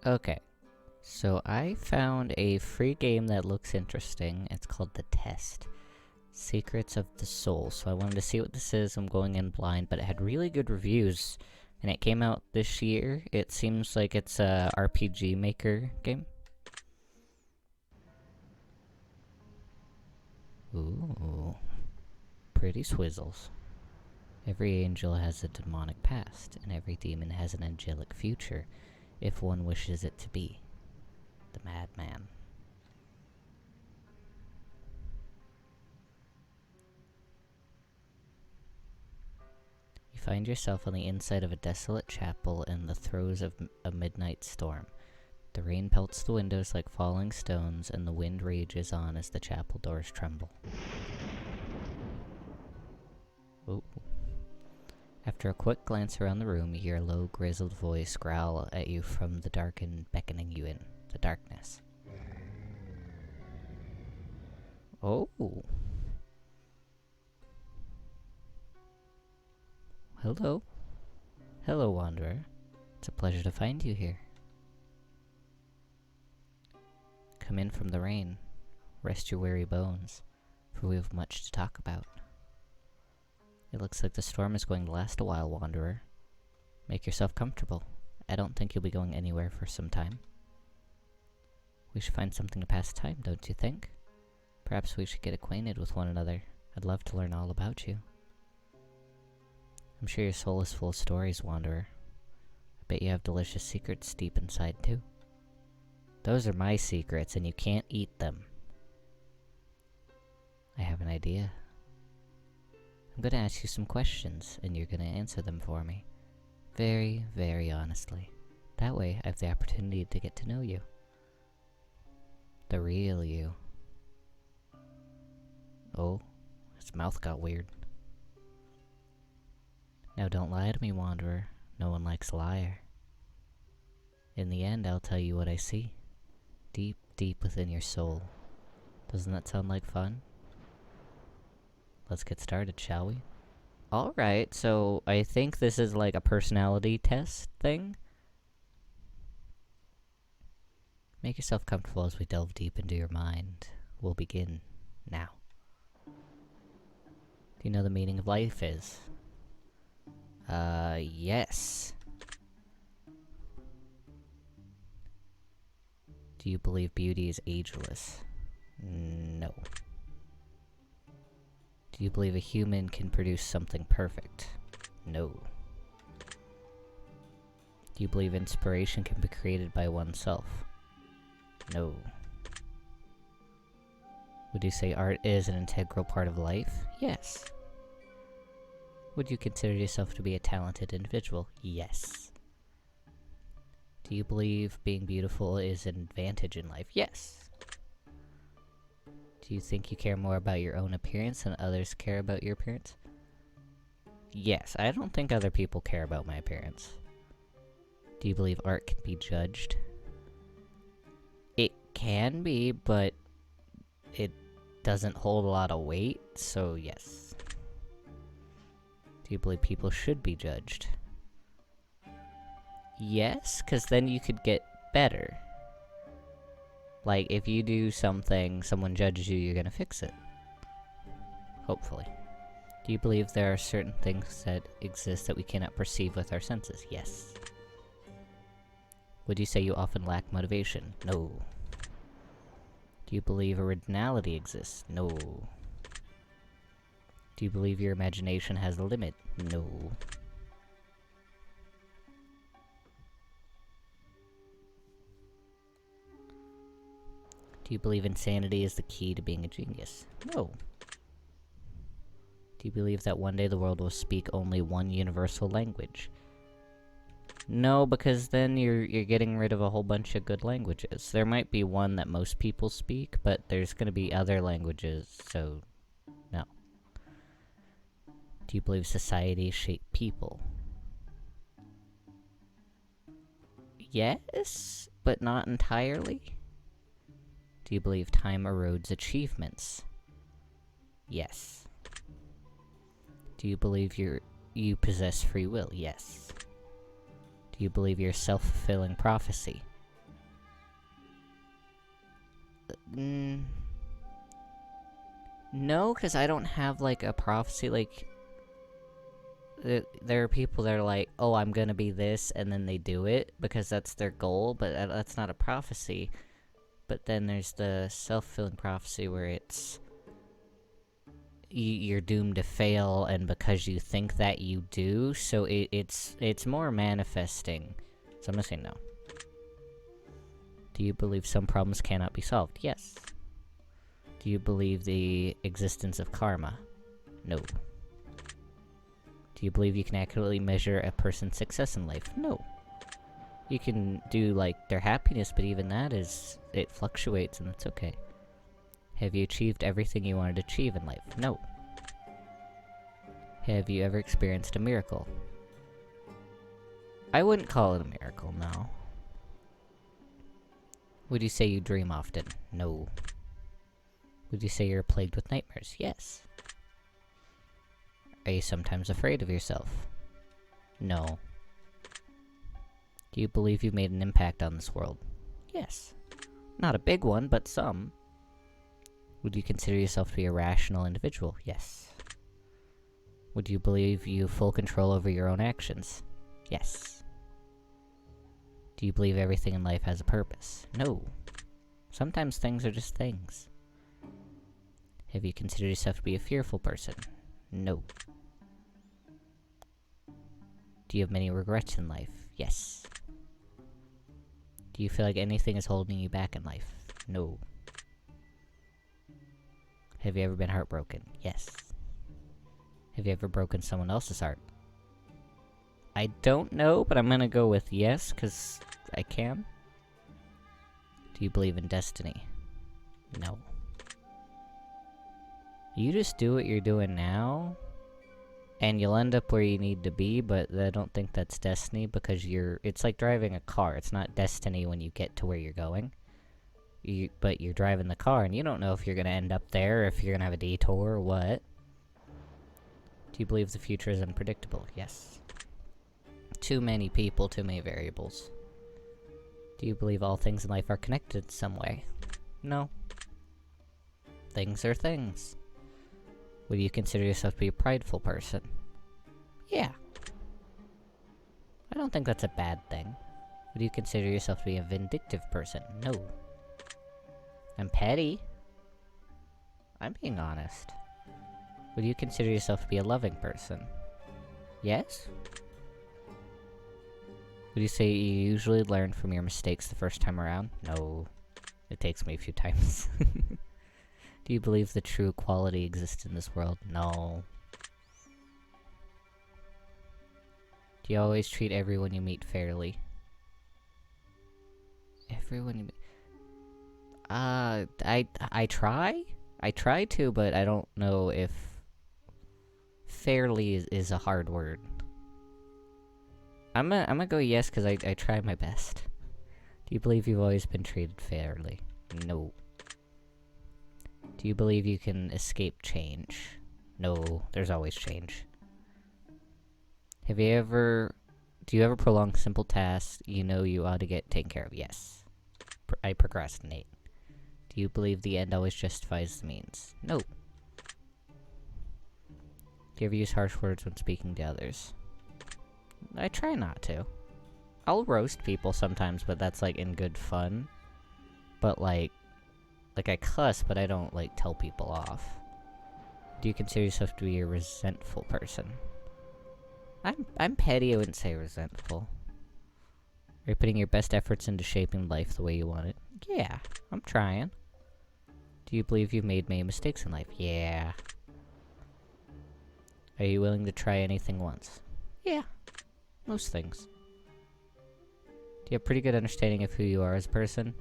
Okay, so I found a free game that looks interesting. It's called The Test. Secrets of the Soul. So I wanted to see what this is. I'm going in blind, but it had really good reviews. And it came out this year. It seems like it's a RPG Maker game. Ooh. Pretty swizzles. Every angel has a demonic past, and every demon has an angelic future, if one wishes it to be. The Madman. You find yourself on the inside of a desolate chapel in the throes of a midnight storm. The rain pelts the windows like falling stones, and the wind rages on as the chapel doors tremble. Ooh. After a quick glance around the room, you hear a low, grizzled voice growl at you from the darkened, beckoning you in the darkness. Oh. Hello. Hello, Wanderer. It's a pleasure to find you here. Come in from the rain. Rest your weary bones, for we have much to talk about. It looks like the storm is going to last a while, Wanderer. Make yourself comfortable. I don't think you'll be going anywhere for some time. We should find something to pass time, don't you think? Perhaps we should get acquainted with one another. I'd love to learn all about you. I'm sure your soul is full of stories, Wanderer. I bet you have delicious secrets deep inside, too. Those are my secrets, and you can't eat them. I have an idea. I'm gonna ask you some questions, and you're gonna answer them for me. Very, very honestly. That way, I have the opportunity to get to know you. The real you. Oh, his mouth got weird. Now don't lie to me, Wanderer. No one likes a liar. In the end, I'll tell you what I see. Deep, deep within your soul. Doesn't that sound like fun? Let's get started, shall we? Alright, so I think this is like a personality test thing. Make yourself comfortable as we delve deep into your mind. We'll begin now. Do you know the meaning of life is? Yes. Do you believe beauty is ageless? No. Do you believe a human can produce something perfect? No. Do you believe inspiration can be created by oneself? No. Would you say art is an integral part of life? Yes. Would you consider yourself to be a talented individual? Yes. Do you believe being beautiful is an advantage in life? Yes. Do you think you care more about your own appearance than others care about your appearance? Yes, I don't think other people care about my appearance. Do you believe art can be judged? It can be, but it doesn't hold a lot of weight, so yes. Do you believe people should be judged? Yes, because then you could get better. Like, if you do something, someone judges you, you're gonna fix it. Hopefully. Do you believe there are certain things that exist that we cannot perceive with our senses? Yes. Would you say you often lack motivation? No. Do you believe originality exists? No. Do you believe your imagination has a limit? No. Do you believe insanity is the key to being a genius? No. Do you believe that one day the world will speak only one universal language? No, because then you're getting rid of a whole bunch of good languages. There might be one that most people speak, but there's gonna be other languages, so no. Do you believe society shaped people? Yes, but not entirely. Do you believe time erodes achievements? Yes. Do you believe you possess free will? Yes. Do you believe you're a self-fulfilling prophecy? No, because I don't have, like, a prophecy, like... There are people that are like, oh, I'm gonna be this, and then they do it, because that's their goal, but that's not a prophecy. But then there's the self-fulfilling prophecy where it's... You're doomed to fail, and because you think that you do, so it's more manifesting. So I'm gonna say no. Do you believe some problems cannot be solved? Yes. Do you believe the existence of karma? No. Do you believe you can accurately measure a person's success in life? No. You can do, like, their happiness, but even that it fluctuates, and that's okay. Have you achieved everything you wanted to achieve in life? No. Have you ever experienced a miracle? I wouldn't call it a miracle, no. Would you say you dream often? No. Would you say you're plagued with nightmares? Yes. Are you sometimes afraid of yourself? No. Do you believe you've made an impact on this world? Yes. Not a big one, but some. Would you consider yourself to be a rational individual? Yes. Would you believe you have full control over your own actions? Yes. Do you believe everything in life has a purpose? No. Sometimes things are just things. Have you considered yourself to be a fearful person? No. Do you have many regrets in life? Yes. Do you feel like anything is holding you back in life? No. Have you ever been heartbroken? Yes. Have you ever broken someone else's heart? I don't know, but I'm gonna go with yes, because I can. Do you believe in destiny? No. You just do what you're doing now, and you'll end up where you need to be, but I don't think that's destiny, because it's like driving a car. It's not destiny when you get to where you're going. But you're driving the car, and you don't know if you're gonna end up there, or if you're gonna have a detour, or what. Do you believe the future is unpredictable? Yes. Too many people, too many variables. Do you believe all things in life are connected in some way? No. Things are things. Would you consider yourself to be a prideful person? Yeah. I don't think that's a bad thing. Would you consider yourself to be a vindictive person? No. I'm petty. I'm being honest. Would you consider yourself to be a loving person? Yes? Would you say you usually learn from your mistakes the first time around? No. It takes me a few times. Do you believe the true equality exists in this world? No. Do you always treat everyone you meet fairly? Everyone you meet... I try? I try to, but I don't know if... fairly is a hard word. I'm gonna go yes, because I try my best. Do you believe you've always been treated fairly? No. Do you believe you can escape change? No, there's always change. Do you ever prolong simple tasks you know you ought to get taken care of? Yes. I procrastinate. Do you believe the end always justifies the means? No. Do you ever use harsh words when speaking to others? I try not to. I'll roast people sometimes, but that's like in good fun. But like I cuss, but I don't like tell people off. Do you consider yourself to be a resentful person? I'm petty, I wouldn't say resentful. Are you putting your best efforts into shaping life the way you want it? Yeah, I'm trying. Do you believe you've made many mistakes in life? Yeah. Are you willing to try anything once? Yeah. Most things. Do you have pretty good understanding of who you are as a person?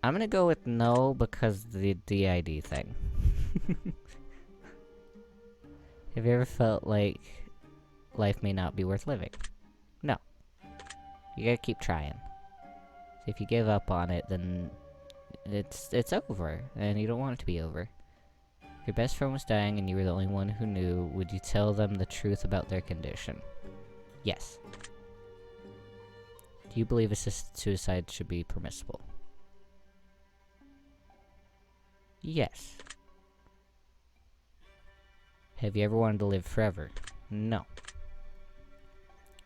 I'm gonna go with no, because the DID thing. Have you ever felt like life may not be worth living? No. You gotta keep trying. If you give up on it, then it's over, and you don't want it to be over. If your best friend was dying and you were the only one who knew, would you tell them the truth about their condition? Yes. Do you believe assisted suicide should be permissible? Yes. Have you ever wanted to live forever? No.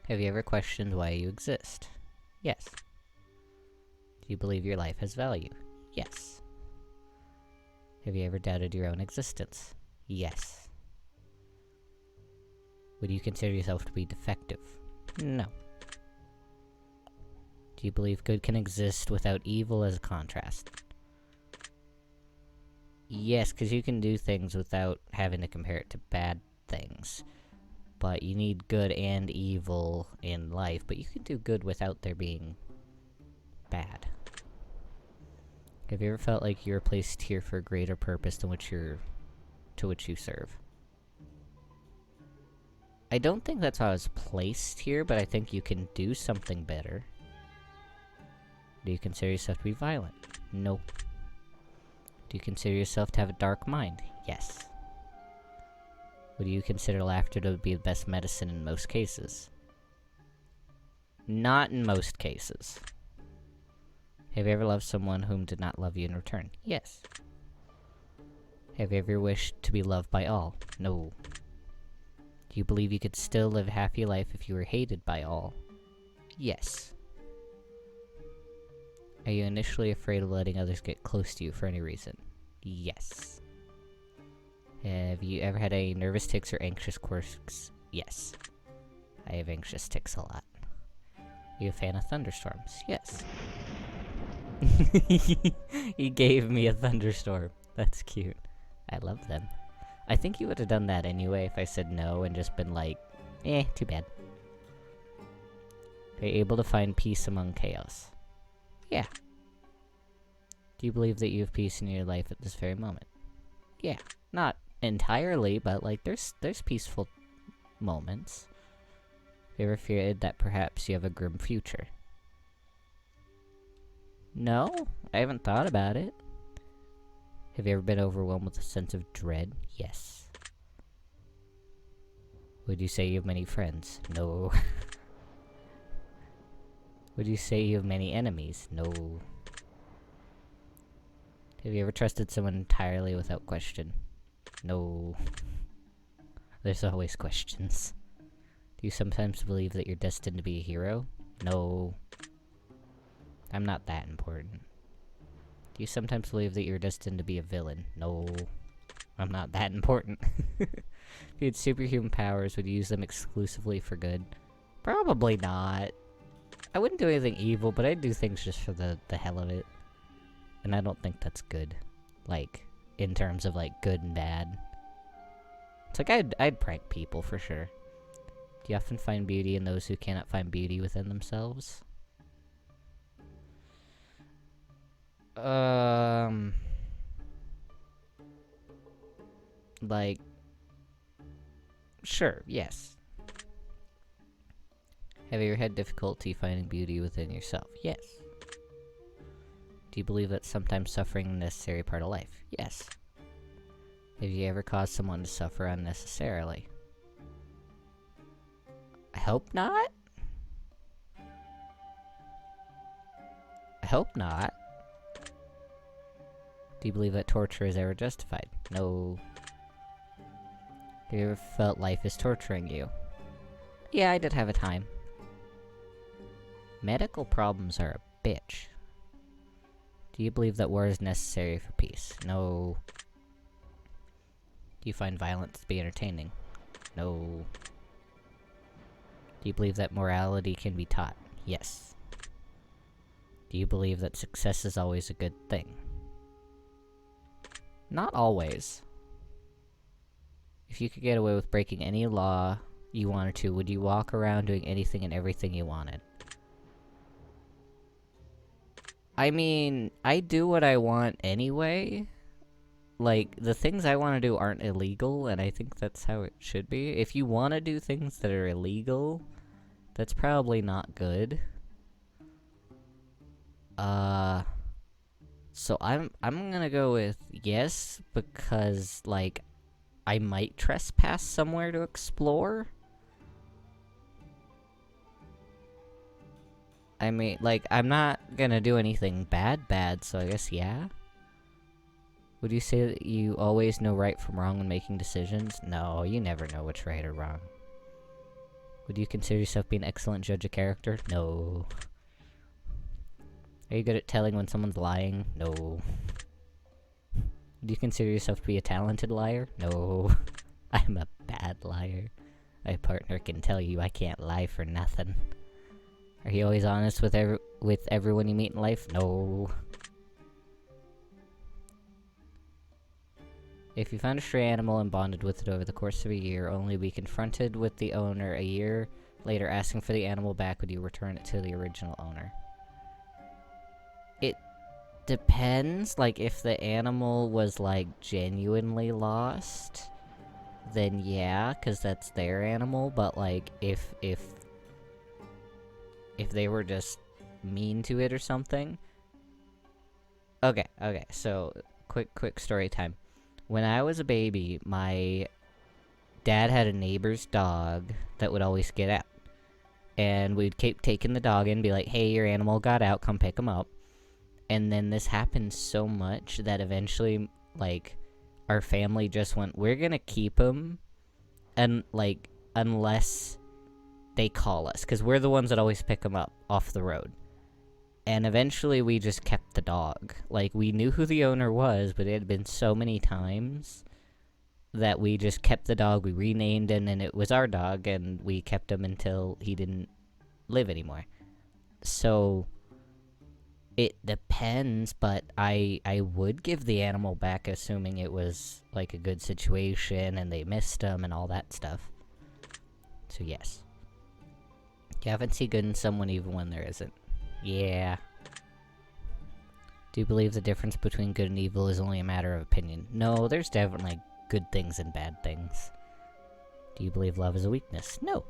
Have you ever questioned why you exist? Yes. Do you believe your life has value? Yes. Have you ever doubted your own existence? Yes. Would you consider yourself to be defective? No. Do you believe good can exist without evil as a contrast? Yes, because you can do things without having to compare it to bad things. But you need good and evil in life, but you can do good without there being bad. Have you ever felt like you were placed here for a greater purpose than to which you serve? I don't think that's how I was placed here, but I think you can do something better. Do you consider yourself to be violent? No. Do you consider yourself to have a dark mind? Yes. Would you consider laughter to be the best medicine in most cases? Not in most cases. Have you ever loved someone whom did not love you in return? Yes. Have you ever wished to be loved by all? No. Do you believe you could still live a happy life if you were hated by all? Yes. Are you initially afraid of letting others get close to you for any reason? Yes. Have you ever had any nervous tics or anxious quirks? Yes. I have anxious tics a lot. Are you a fan of thunderstorms? Yes. He gave me a thunderstorm. That's cute. I love them. I think you would have done that anyway if I said no and just been like, too bad. Are you able to find peace among chaos? Yeah. Do you believe that you have peace in your life at this very moment? Yeah. Not entirely, but like there's peaceful moments. Have you ever feared that perhaps you have a grim future? No, I haven't thought about it. Have you ever been overwhelmed with a sense of dread? Yes. Would you say you have many friends? No. Would you say you have many enemies? No. Have you ever trusted someone entirely without question? No. There's always questions. Do you sometimes believe that you're destined to be a hero? No. I'm not that important. Do you sometimes believe that you're destined to be a villain? No. I'm not that important. If you had superhuman powers, would you use them exclusively for good? Probably not. I wouldn't do anything evil, but I'd do things just for the hell of it. And I don't think that's good. Like, in terms of, like, good and bad. It's like, I'd prank people, for sure. Do you often find beauty in those who cannot find beauty within themselves? Like... Sure, yes. Have you ever had difficulty finding beauty within yourself? Yes. Do you believe that sometimes suffering is a necessary part of life? Yes. Have you ever caused someone to suffer unnecessarily? I hope not. I hope not. Do you believe that torture is ever justified? No. Have you ever felt life is torturing you? Yeah, I did have a time. Medical problems are a bitch. Do you believe that war is necessary for peace? No. Do you find violence to be entertaining? No. Do you believe that morality can be taught? Yes. Do you believe that success is always a good thing? Not always. If you could get away with breaking any law you wanted to, would you walk around doing anything and everything you wanted? I mean, I do what I want anyway. Like, the things I want to do aren't illegal, and I think that's how it should be. If you want to do things that are illegal, that's probably not good. So I'm gonna go with yes, because, like, I might trespass somewhere to explore. I mean, like, I'm not gonna do anything bad, so I guess yeah. Would you say that you always know right from wrong when making decisions? No, you never know what's right or wrong. Would you consider yourself being an excellent judge of character? No. Are you good at telling when someone's lying? No. Do you consider yourself to be a talented liar? No. I'm a bad liar. My partner can tell you I can't lie for nothing. Are you always honest with everyone you meet in life? No. If you found a stray animal and bonded with it over the course of a year, only to be confronted with the owner a year later asking for the animal back, would you return it to the original owner? It depends. Like, if the animal was, like, genuinely lost, then yeah, because that's their animal. But, like, if they were just mean to it or something. Okay, so, quick story time. When I was a baby, my dad had a neighbor's dog that would always get out. And we'd keep taking the dog in and be like, hey, your animal got out, come pick him up. And then this happened so much that eventually, like, our family just went, we're gonna keep him, and, like, unless they call us. Because we're the ones that always pick him up off the road. And eventually we just kept the dog. Like, we knew who the owner was, but it had been so many times that we just kept the dog. We renamed him, and it was our dog, and we kept him until he didn't live anymore. So, it depends, but I would give the animal back, assuming it was, like, a good situation, and they missed him, and all that stuff. So, yes. You haven't seen good in someone even when there isn't. Yeah. Do you believe the difference between good and evil is only a matter of opinion? No, there's definitely good things and bad things. Do you believe love is a weakness? No.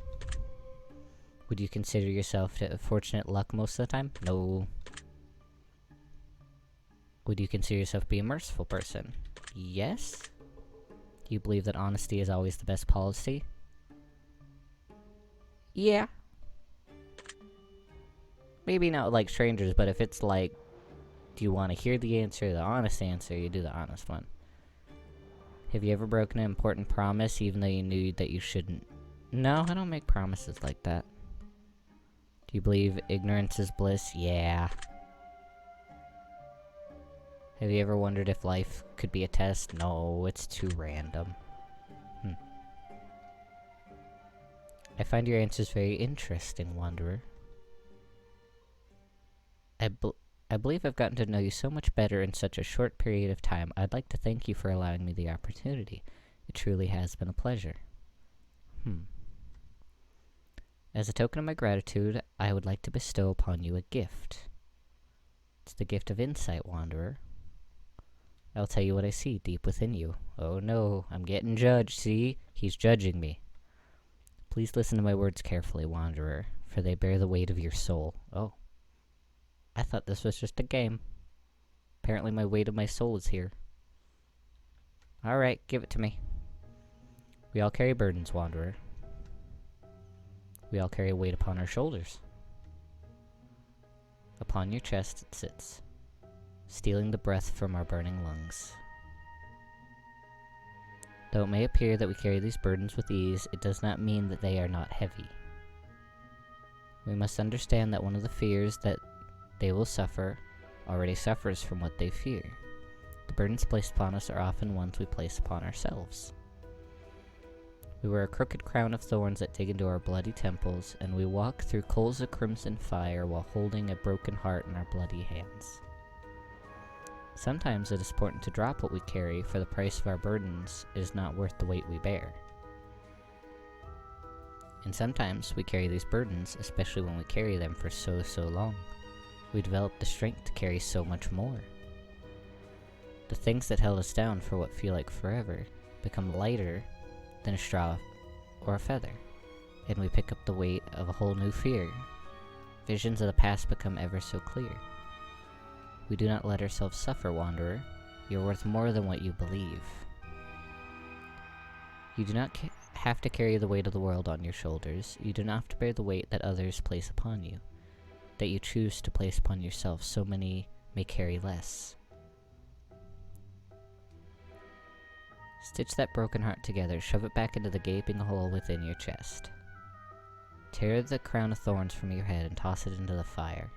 Would you consider yourself to have fortunate luck most of the time? No. Would you consider yourself to be a merciful person? Yes. Do you believe that honesty is always the best policy? Yeah. Maybe not like strangers, but if it's like, do you want to hear the answer, the honest answer, you do the honest one. Have you ever broken an important promise even though you knew that you shouldn't? No, I don't make promises like that. Do you believe ignorance is bliss? Yeah. Have you ever wondered if life could be a test? No, it's too random. I find your answers very interesting, Wanderer. I believe I've gotten to know you so much better in such a short period of time. I'd like to thank you for allowing me the opportunity. It truly has been a pleasure. As a token of my gratitude, I would like to bestow upon you a gift. It's the gift of insight, Wanderer. I'll tell you what I see deep within you. Oh no, I'm getting judged, see? He's judging me. Please listen to my words carefully, Wanderer, for they bear the weight of your soul. Oh. I thought this was just a game. Apparently my weight of my soul is here. Alright, give it to me. We all carry burdens, Wanderer. We all carry a weight upon our shoulders. Upon your chest it sits, stealing the breath from our burning lungs. Though it may appear that we carry these burdens with ease, it does not mean that they are not heavy. We must understand that one of the fears that they will suffer already suffers from what they fear. The burdens placed upon us are often ones we place upon ourselves. We wear a crooked crown of thorns that dig into our bloody temples, and we walk through coals of crimson fire while holding a broken heart in our bloody hands. Sometimes it is important to drop what we carry, for the price of our burdens is not worth the weight we bear. And sometimes we carry these burdens, especially when we carry them for so long. We develop the strength to carry so much more. The things that held us down for what feel like forever become lighter than a straw or a feather, and we pick up the weight of a whole new fear. Visions of the past become ever so clear. We do not let ourselves suffer, Wanderer. You're worth more than what you believe. You do not have to carry the weight of the world on your shoulders. You do not have to bear the weight that others place upon you, that you choose to place upon yourself. So many may carry less. Stitch that broken heart together, shove it back into the gaping hole within your chest. Tear the crown of thorns from your head and toss it into the fire.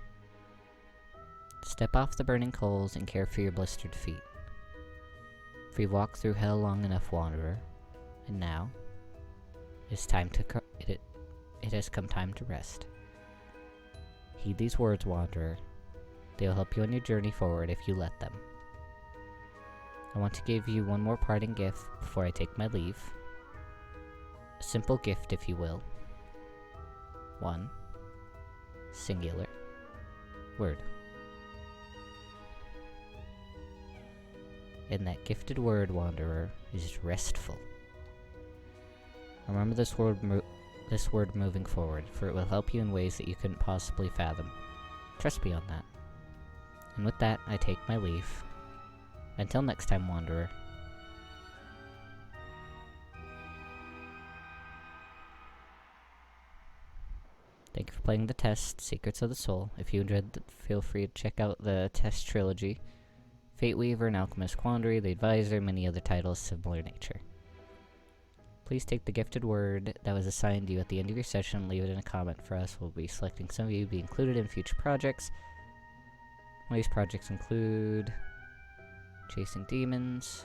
Step off the burning coals and care for your blistered feet. For you've walked through hell long enough, Wanderer, and now it has come time to rest. Heed these words, Wanderer. They will help you on your journey forward if you let them. I want to give you one more parting gift before I take my leave. A simple gift, if you will. One singular word. And that gifted word, Wanderer, is restful. Remember this word moving forward, for it will help you in ways that you couldn't possibly fathom. Trust me on that. And with that, I take my leave. Until next time, Wanderer. Thank you for playing the test, Secrets of the Soul. If you enjoyed it, feel free to check out the test trilogy. Fate Weaver and Alchemist Quandary, The Advisor, many other titles similar nature. Please take the gifted word that was assigned to you at the end of your session and leave it in a comment for us. We'll be selecting some of you to be included in future projects. One of these projects include Chasing Demons,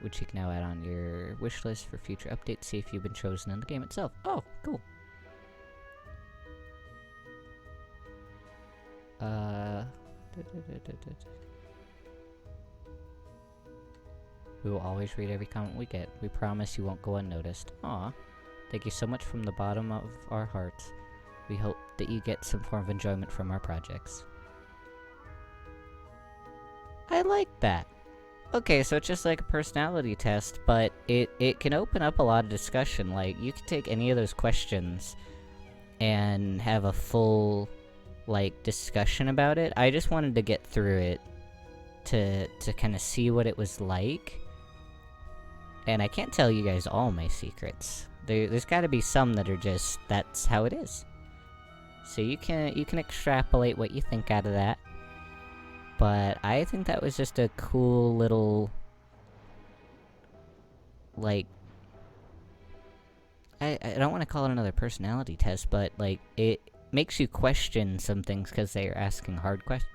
which you can now add on your wish list for future updates, see if you've been chosen in the game itself. Oh, cool. We will always read every comment we get. We promise you won't go unnoticed. Aw. Thank you so much from the bottom of our hearts. We hope that you get some form of enjoyment from our projects. I like that. Okay, so it's just like a personality test, but it can open up a lot of discussion. Like, you can take any of those questions and have a full, like, discussion about it. I just wanted to get through it to kind of see what it was like. And I can't tell you guys all my secrets. There's gotta be some that are just, that's how it is. So you can extrapolate what you think out of that. But I think that was just a cool little, like, I don't want to call it another personality test, but, like, it makes you question some things because they're asking hard questions.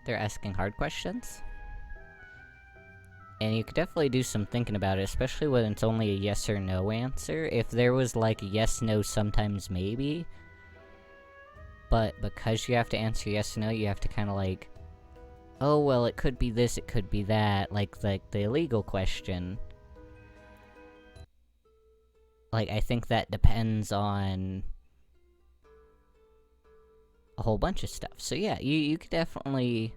They're asking hard questions. And you could definitely do some thinking about it, especially when it's only a yes or no answer. If there was, like, a yes, no, sometimes maybe. But because you have to answer yes or no, you have to kind of, like, oh, well, it could be this, it could be that, like the illegal question. Like, I think that depends on a whole bunch of stuff. So yeah, you could definitely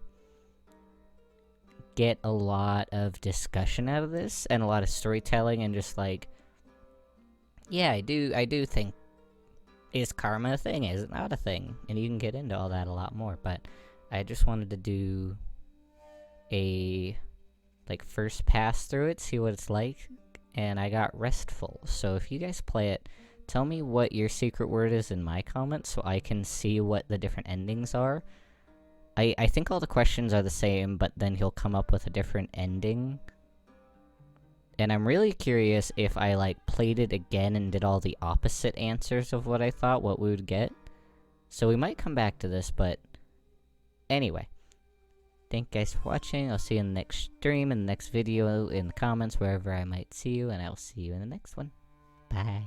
get a lot of discussion out of this, and a lot of storytelling, and just like, yeah, I do think, is karma a thing, is it not a thing? And you can get into all that a lot more, but I just wanted to do a, like, first pass through it, see what it's like, and I got restful. So if you guys play it, tell me what your secret word is in my comments so I can see what the different endings are. I think all the questions are the same, but then he'll come up with a different ending. And I'm really curious if I, like, played it again and did all the opposite answers of what I thought, what we would get. So we might come back to this, but anyway. Thank you guys for watching. I'll see you in the next stream, in the next video, in the comments, wherever I might see you, and I'll see you in the next one. Bye.